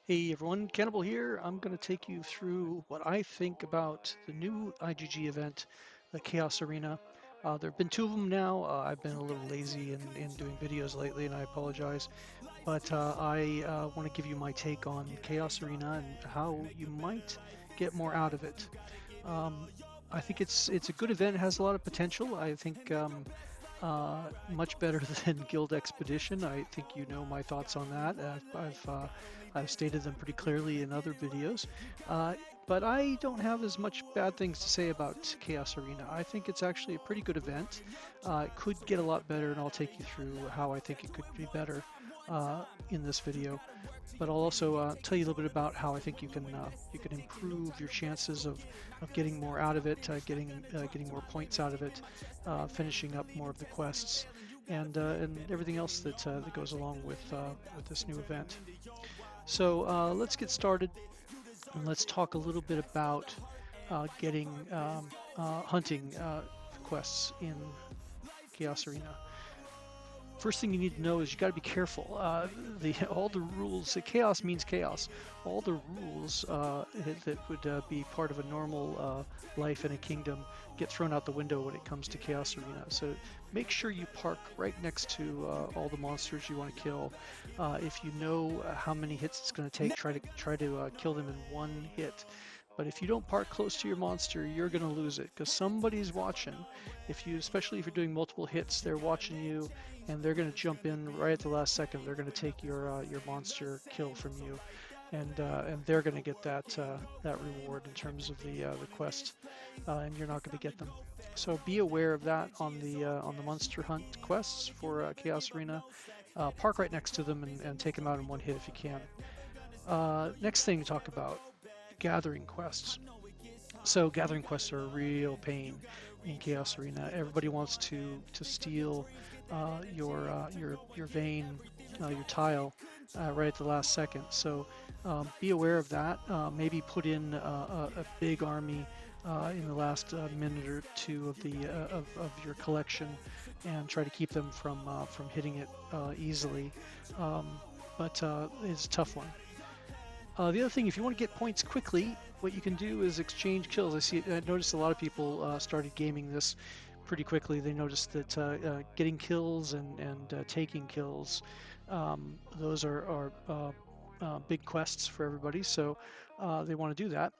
Hey everyone, Cannibal here. I'm going to take you through what I think about the new IGG event, the Chaos Arena. There have been two of them now. I've been a little lazy in doing videos lately, and I apologize. But I want to give you my take on Chaos Arena and how you might get more out of it. Um, I think it's a good event. It has a lot of potential. I think much better than Guild Expedition. I think you know my thoughts on that. I've stated them pretty clearly in other videos, uh, but I don't have as much bad things to say about Chaos Arena. I think it's actually a pretty good event. It could get a lot better, and I'll take you through how I think it could be better in this video. But I'll also tell you a little bit about how I think you can improve your chances of getting more out of it, getting more points out of it, finishing up more of the quests, and everything else that goes along with this new event. So let's get started, and let's talk a little bit about getting hunting quests in Chaos Arena. First thing you need to know is you got to be careful. All the rules. Chaos means chaos. All the rules that would be part of a normal life in a kingdom get thrown out the window when it comes to Chaos Arena. So make sure you park right next to all the monsters you want to kill. If you know how many hits it's going to take, try to kill them in one hit. But if you don't park close to your monster, you're going to lose it because somebody's watching. Especially if you're doing multiple hits, they're watching you, and they're going to jump in right at the last second. They're going to take your monster kill from you, and they're going to get that reward in terms of the quest, and you're not going to get them. So be aware of that on the monster hunt quests for Chaos Arena. Park right next to them and take them out in one hit if you can. Next thing to talk about, gathering quests. So gathering quests are a real pain in Chaos Arena. Everybody wants to steal your vein, your tile, right at the last second. So be aware of that. Maybe put in a big army in the last minute or two of your collection, and try to keep them from hitting it easily. Um, but it's a tough one. The other thing, if you want to get points quickly, what you can do is exchange kills. I noticed a lot of people started gaming this pretty quickly. They noticed that getting kills and taking kills, those are big quests for everybody. So they want to do that.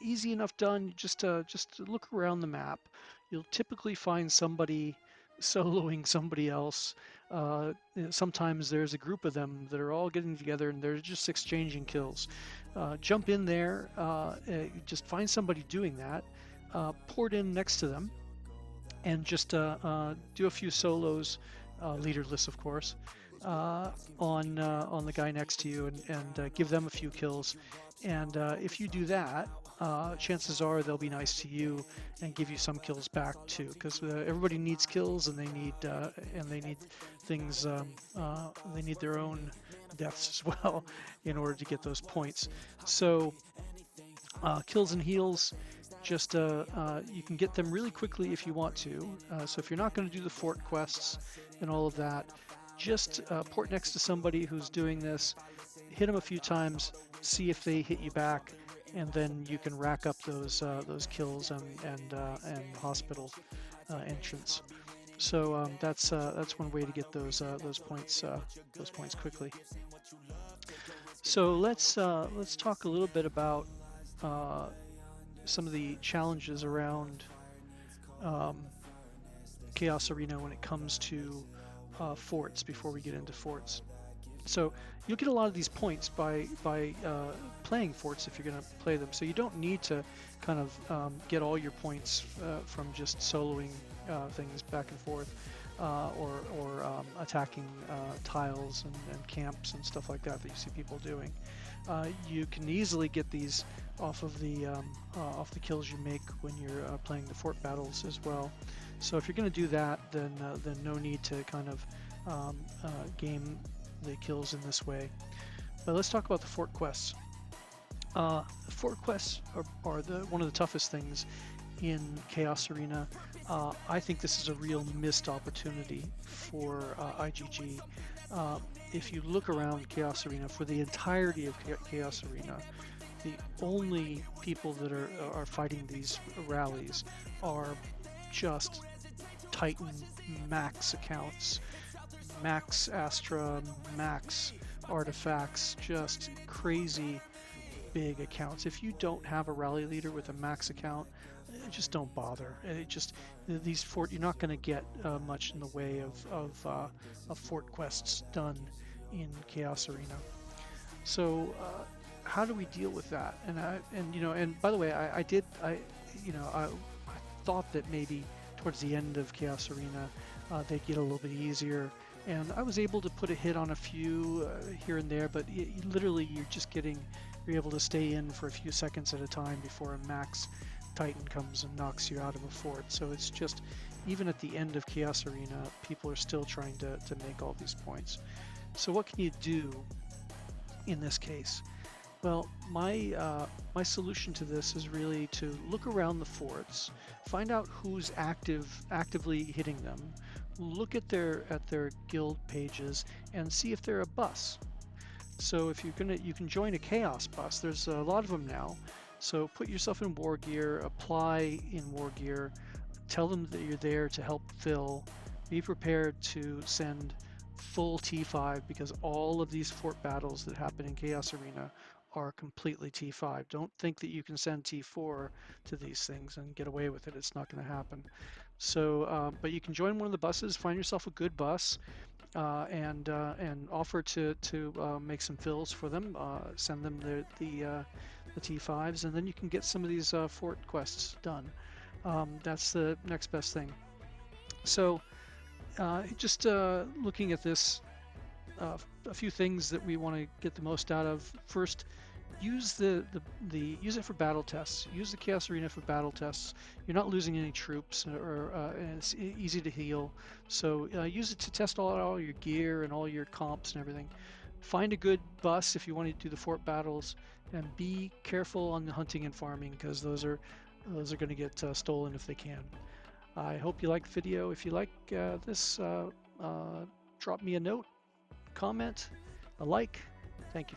Easy enough done. Just look around the map. You'll typically find somebody soloing somebody else. Sometimes there's a group of them that are all getting together and they're just exchanging kills. Jump in there, just find somebody doing that, port in next to them, and just do a few solos, leaderless of course, on the guy next to you, and give them a few kills. And if you do that, chances are they'll be nice to you and give you some kills back too, because everybody needs kills, and they need things. They need their own deaths as well in order to get those points. So kills and heals, just you can get them really quickly if you want to. So if you're not going to do the fort quests and all of that, just port next to somebody who's doing this, hit them a few times, see if they hit you back, and then you can rack up those kills and hospital entrance. So that's one way to get those points quickly. So let's talk a little bit about some of the challenges around um, Chaos Arena when it comes to forts before we get into forts. So you'll get a lot of these points by playing forts if you're going to play them. So you don't need to kind of get all your points from just soloing things back and forth, or attacking tiles and camps and stuff like that you see people doing. You can easily get these off of the kills you make when you're playing the fort battles as well. So if you're going to do that, then no need to kind of game the kills in this way. But let's talk about the fort quests. Fort quests are one of the toughest things in Chaos Arena. I think this is a real missed opportunity for IGG. if you look around Chaos Arena for the entirety of Chaos Arena, the only people that are fighting these rallies are just Titan max accounts, max Astra, max artifacts, just crazy big accounts. If you don't have a rally leader with a max account, just don't bother. It just these fort you're not going to get much in the way of fort quests done in Chaos Arena. So how do we deal with that? And by the way, I thought that maybe towards the end of Chaos Arena they'd get a little bit easier, and I was able to put a hit on a few here and there, but literally you're able to stay in for a few seconds at a time before a max Titan comes and knocks you out of a fort. So it's just, even at the end of Chaos Arena, people are still trying to make all these points. So what can you do in this case? Well, my solution to this is really to look around the forts, find out who's actively hitting them, look at their guild pages, and see if they're a bus. So if you can join a chaos bus. There's a lot of them now. So put yourself in war gear, apply in war gear, tell them that you're there to help fill. Be prepared to send full T5, because all of these fort battles that happen in Chaos Arena are completely T5. Don't think that you can send T4 to these things and get away with it. It's not going to happen. So, but you can join one of the buses, find yourself a good bus, and offer to make some fills for them. Send them the T5s, and then you can get some of these fort quests done. That's the next best thing. So just looking at this, a few things that we want to get the most out of. First, use use it for battle tests. Use the Chaos Arena for battle tests. You're not losing any troops, and it's easy to heal. So use it to test all your gear and all your comps and everything. Find a good bus if you want to do the fort battles, and be careful on the hunting and farming, because those are going to get stolen if they can. I hope you like the video. If you like this, drop me a note, comment, a like. Thank you very much.